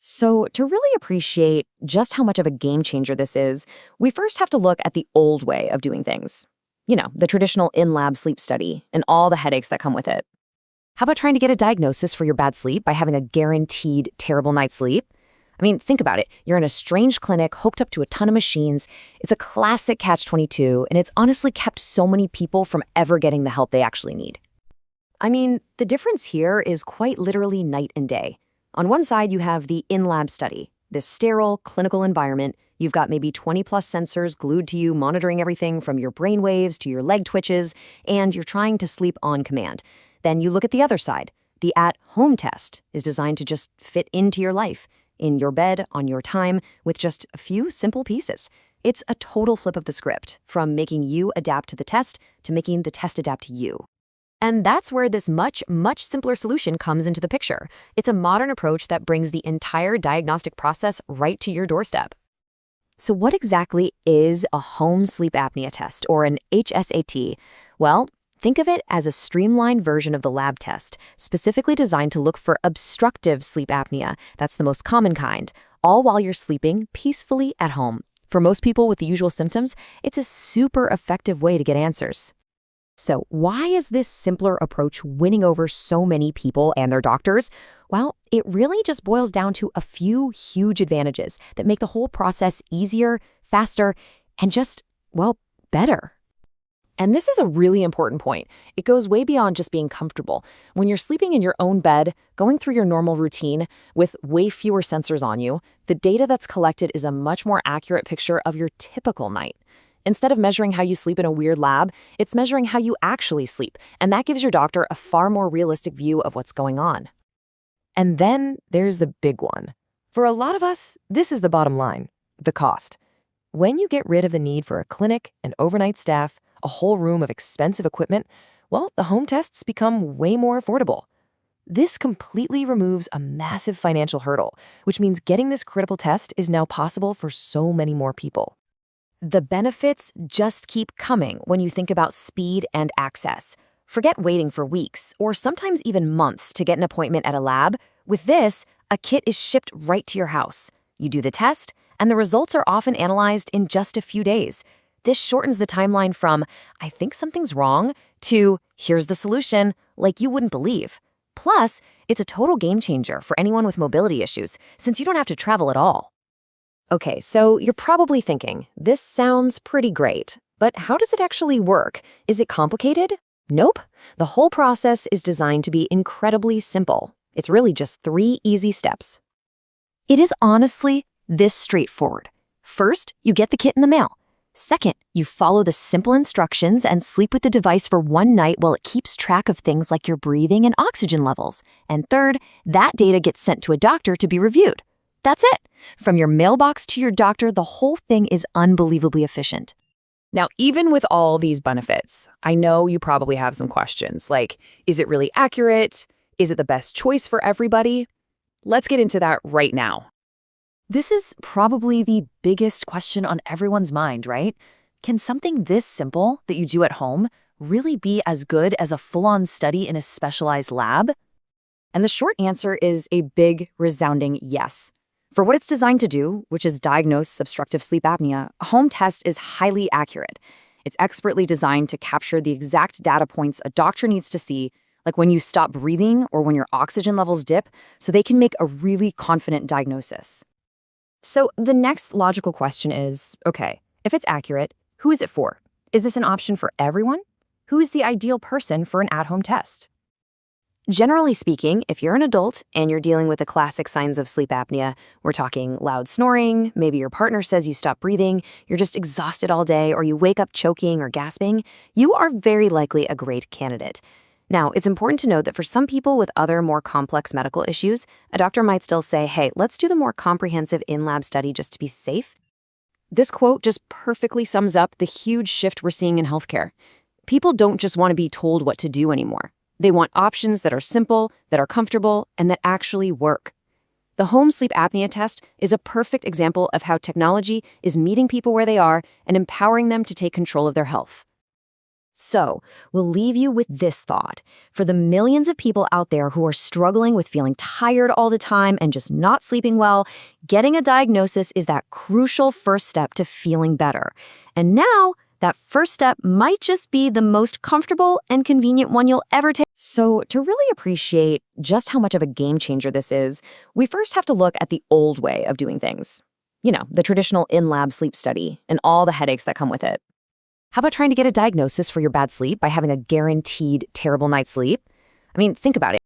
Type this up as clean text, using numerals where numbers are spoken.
So, to really appreciate just how much of a game changer this is, we first have to look at the old way of doing things. The traditional in lab sleep study and all the headaches that come with it. How about trying to get a diagnosis for your bad sleep by having a guaranteed terrible night's sleep? I mean, think about it. You're in a strange clinic hooked up to a ton of machines. It's a classic catch-22, and it's honestly kept so many people from ever getting the help they actually need. I mean, the difference here is quite literally night and day. On one side, you have the in-lab study, this sterile, clinical environment. You've got maybe 20-plus sensors glued to you, monitoring everything from your brain waves to your leg twitches, and you're trying to sleep on command. Then you look at the other side. The at-home test is designed to just fit into your life, in your bed, on your time, with just a few simple pieces. It's a total flip of the script, from making you adapt to the test to making the test adapt to you. And that's where this much simpler solution comes into the picture. It's a modern approach that brings the entire diagnostic process right to your doorstep. So what exactly is a home sleep apnea test, or an HSAT? Well, think of it as a streamlined version of the lab test, specifically designed to look for obstructive sleep apnea. That's the most common kind, all while you're sleeping peacefully at home. For most people with the usual symptoms, it's a super effective way to get answers. So why is this simpler approach winning over so many people and their doctors? Well, it really just boils down to a few huge advantages that make the whole process easier, faster, and just, well, better. And this is a really important point. It goes way beyond just being comfortable. When you're sleeping in your own bed, going through your normal routine with way fewer sensors on you, the data that's collected is a much more accurate picture of your typical night. Instead of measuring how you sleep in a weird lab, it's measuring how you actually sleep, and that gives your doctor a far more realistic view of what's going on. And then there's the big one. For a lot of us, this is the bottom line, the cost. When you get rid of the need for a clinic, an overnight staff, a whole room of expensive equipment, well, the home tests become way more affordable. This completely removes a massive financial hurdle, which means getting this critical test is now possible for so many more people. The benefits just keep coming when you think about speed and access. Forget waiting for weeks or sometimes even months to get an appointment at a lab. With this, a kit is shipped right to your house. You do the test, and the results are often analyzed in just a few days. This shortens the timeline from, "I think something's wrong," to, "Here's the solution," like you wouldn't believe. Plus, it's a total game changer for anyone with mobility issues, since you don't have to travel at all. Okay, so you're probably thinking, this sounds pretty great, but how does it actually work? Is it complicated? Nope. The whole process is designed to be incredibly simple. It's really just 3 easy steps. It is honestly this straightforward. First, you get the kit in the mail. Second, you follow the simple instructions and sleep with the device for 1 night while it keeps track of things like your breathing and oxygen levels. And third, that data gets sent to a doctor to be reviewed. That's it. From your mailbox to your doctor, the whole thing is unbelievably efficient. Now, even with all these benefits, I know you probably have some questions, like, is it really accurate? Is it the best choice for everybody? Let's get into that right now. This is probably the biggest question on everyone's mind, right? Can something this simple that you do at home really be as good as a full-on study in a specialized lab? And the short answer is a big, resounding yes. For what it's designed to do, which is diagnose obstructive sleep apnea, a home test is highly accurate. It's expertly designed to capture the exact data points a doctor needs to see, like when you stop breathing or when your oxygen levels dip, so they can make a really confident diagnosis. So the next logical question is, okay, if it's accurate, who is it for? Is this an option for everyone? Who is the ideal person for an at-home test? Generally speaking, if you're an adult and you're dealing with the classic signs of sleep apnea, we're talking loud snoring, maybe your partner says you stop breathing, you're just exhausted all day, or you wake up choking or gasping, you are very likely a great candidate. Now, it's important to note that for some people with other more complex medical issues, a doctor might still say, hey, let's do the more comprehensive in-lab study just to be safe. This quote just perfectly sums up the huge shift we're seeing in healthcare. People don't just want to be told what to do anymore. They want options that are simple, that are comfortable, and that actually work. The home sleep apnea test is a perfect example of how technology is meeting people where they are and empowering them to take control of their health. So, we'll leave you with this thought. For the millions of people out there who are struggling with feeling tired all the time and just not sleeping well, getting a diagnosis is that crucial first step to feeling better. And now, that first step might just be the most comfortable and convenient one you'll ever take. So, to really appreciate just how much of a game changer this is, we first have to look at the old way of doing things. The traditional in-lab sleep study and all the headaches that come with it. How about trying to get a diagnosis for your bad sleep by having a guaranteed terrible night's sleep? I mean, think about it.